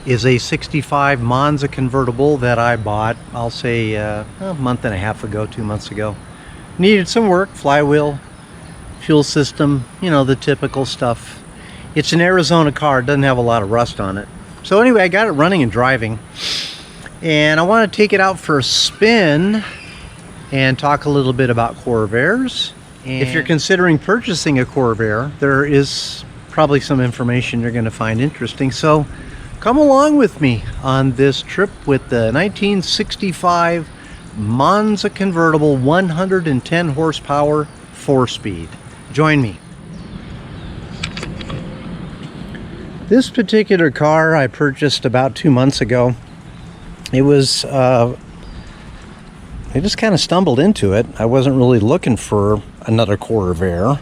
is a 65 Monza convertible that I bought, I'll say a month and a half ago, 2 months ago. Needed some work, flywheel, fuel system, you know, the typical stuff. It's an Arizona car, it doesn't have a lot of rust on it. So anyway, I got it running and driving, and I want to take it out for a spin and talk a little bit about Corvairs. And if you're considering purchasing a Corvair, there is probably some information you're going to find interesting. So come along with me on this trip with the 1965 Monza convertible 110 horsepower 4-speed. Join me. This particular car I purchased about 2 months ago. It was, I just kind of stumbled into it. I wasn't really looking for another Corvair,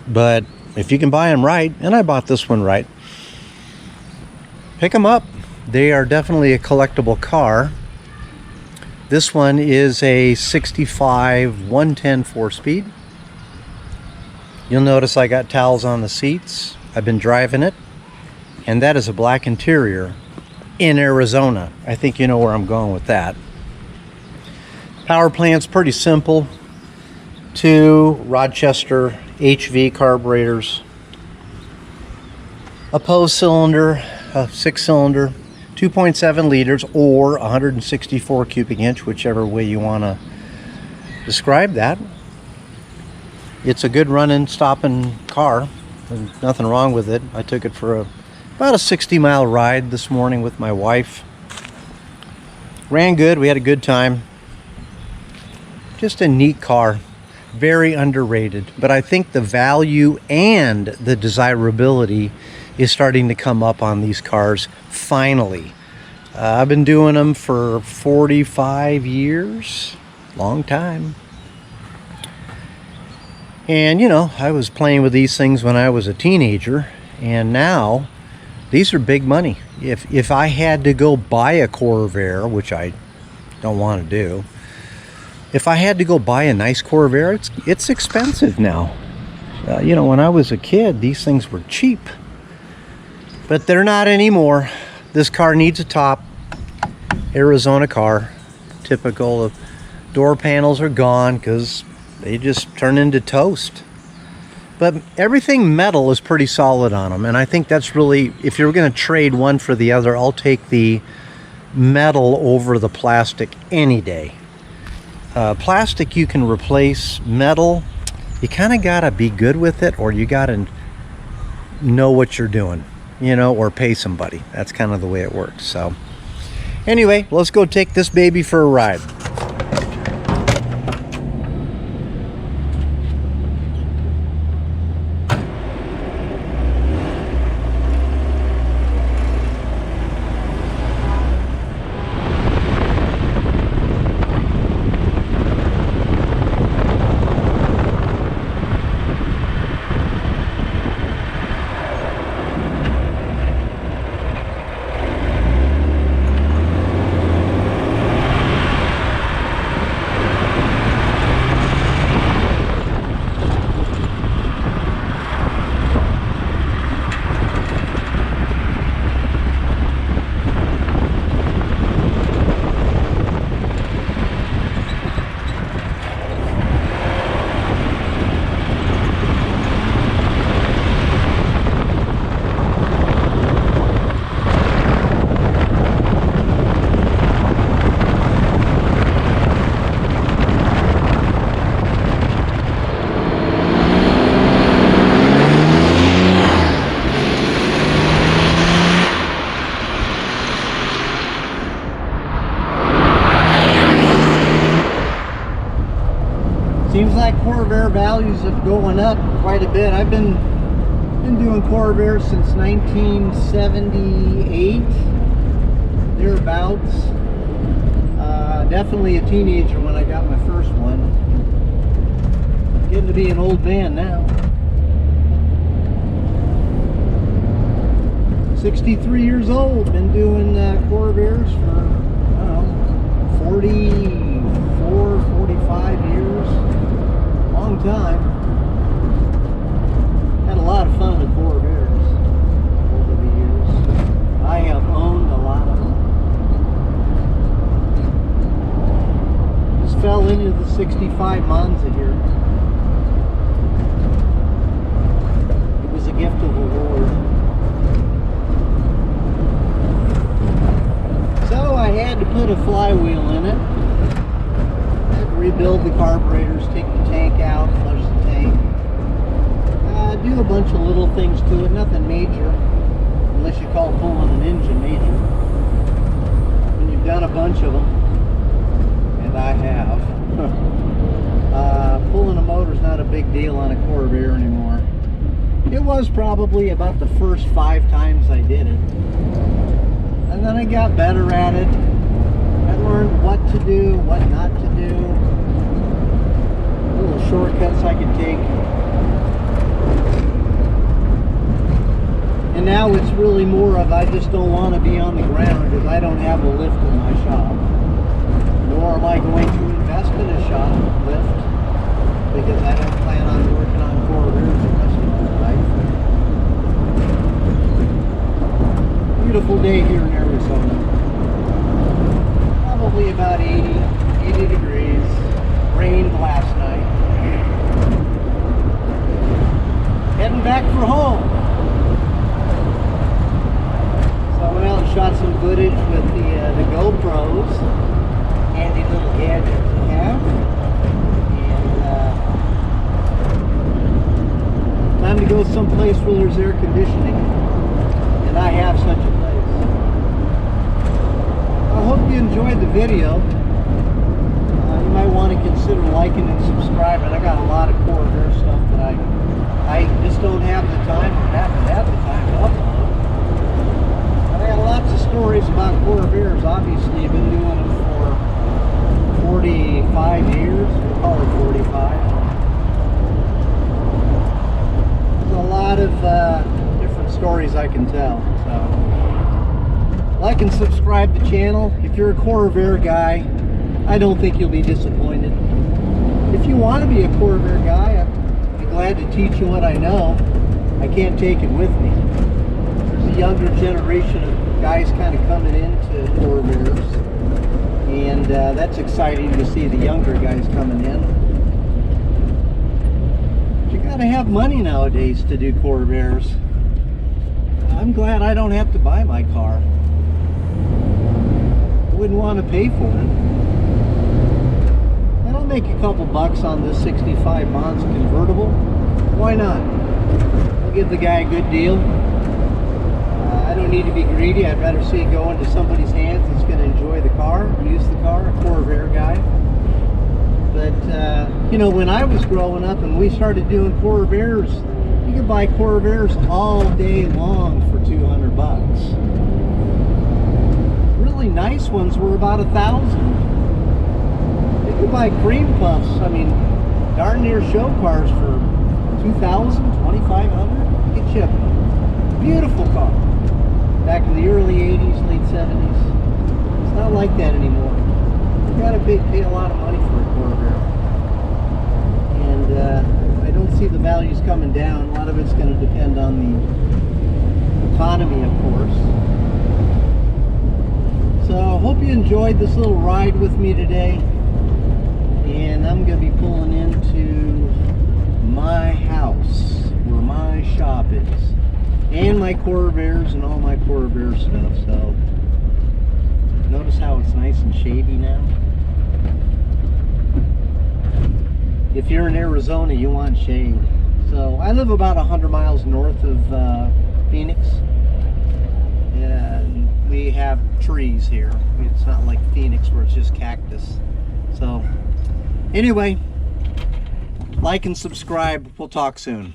but if you can buy them right, and I bought this one right, pick them up. They are definitely a collectible car. This one is a 65 110 4-speed. You'll notice I got towels on the seats. I've been driving it, and that is a black interior in Arizona. I think you know where I'm going with that. Power plant's pretty simple. 2 Rochester HV carburetors, a Poe cylinder, a 6-cylinder, 2.7 liters or 164 cubic inch, whichever way you want to describe that. It's a good running, stopping car. There's nothing wrong with it. I took it for about a 60-mile ride this morning with my wife. Ran good, we had a good time. Just a neat car, very underrated, but I think the value and the desirability is starting to come up on these cars finally. I've been doing them for 45 years, long time. And you know, I was playing with these things when I was a teenager, and now these are big money. If I had to go buy a Corvair, which I don't want to do, if I had to go buy a nice Corvair, it's expensive now. You know, when I was a kid, these things were cheap. But they're not anymore. This car needs a top. Arizona car. Typical of door panels are gone because they just turn into toast. But everything metal is pretty solid on them. And I think that's really, if you're going to trade one for the other, I'll take the metal over the plastic any day. Plastic you can replace. Metal, you kind of got to be good with it, or you got to know what you're doing, you know, or pay somebody. That's kind of the way it works. So anyway, let's go take this baby for a ride. Seems like Corvair values are going up quite a bit. I've been doing Corvair since 1978, thereabouts. Definitely a teenager when I got my first one. Getting to be an old man now. 63 years old. Been doing Corvairs for, I don't know, 44, 45 years. Long time. Had a lot of fun with Corvairs over the years. I have owned a lot wheel into the 65 Monza here. It was a gift of the Lord. So I had to put a flywheel in it. I had to rebuild the carburetors, take the tank out, flush the tank. Do a bunch of little things to it, nothing major, unless you call pulling an engine major. When you've done a bunch of them, and I have, pulling a motor's not a big deal on a Corvair anymore. It was probably about the first 5 times I did it. And then I got better at it. I learned what to do, what not to do. Little shortcuts I could take. And now it's really more of I just don't want to be on the ground because I don't have a lift in my shop. Nor am I going to invest in a shop lift because I don't plan on working on Corvairs the rest of my life. Beautiful day here in Arizona. Probably about 80 degrees. Rained last night. Heading back for home. So I went out and shot some footage with the GoPros. Handy little gadgets we have. And time to go someplace where there's air conditioning. And I have such a place. I hope you enjoyed the video. You might want to consider liking and subscribing. I got a lot of Corvair stuff that I just don't have the time, or haven't had the time to upload. But I got lots of stories about Corvairs. Obviously, I've been doing them for 45 years. We'll call it 45. There's a lot of different stories I can tell. So, like and subscribe to the channel. If you're a Corvair guy, I don't think you'll be disappointed. If you want to be a Corvair guy, I'd be glad to teach you what I know. I can't take it with me. There's a younger generation of guys kind of coming into Corvairs, and that's exciting to see the younger guys coming in. But you gotta have money nowadays to do Corvairs. I'm glad I don't have to buy my car. I wouldn't want to pay for it. I'll make a couple bucks on this 65 Monza convertible. Why not? I'll give the guy a good deal. I don't need to be greedy. I'd rather see it go into somebody's hands that's going to enjoy the car, use the car, a Corvair guy. But, you know, when I was growing up and we started doing Corvairs, you could buy Corvairs all day long for 200 bucks. Really nice ones were about 1,000. You could buy cream puffs, I mean, darn near show cars for 2,000, 2,500. Get you a beautiful car. Back in the early 80s, late 70s. It's not like that anymore. You gotta pay a lot of money for a Corvair. And I don't see the values coming down. A lot of it's going to depend on the economy, of course. So I hope you enjoyed this little ride with me today. And I'm going to be pulling into my house where my shop is. And my Corvairs and all my Corvair stuff. So notice how it's nice and shady now. If you're in Arizona, you want shade. So I live about 100 miles north of Phoenix. And we have trees here. It's not like Phoenix where it's just cactus. So anyway, like and subscribe. We'll talk soon.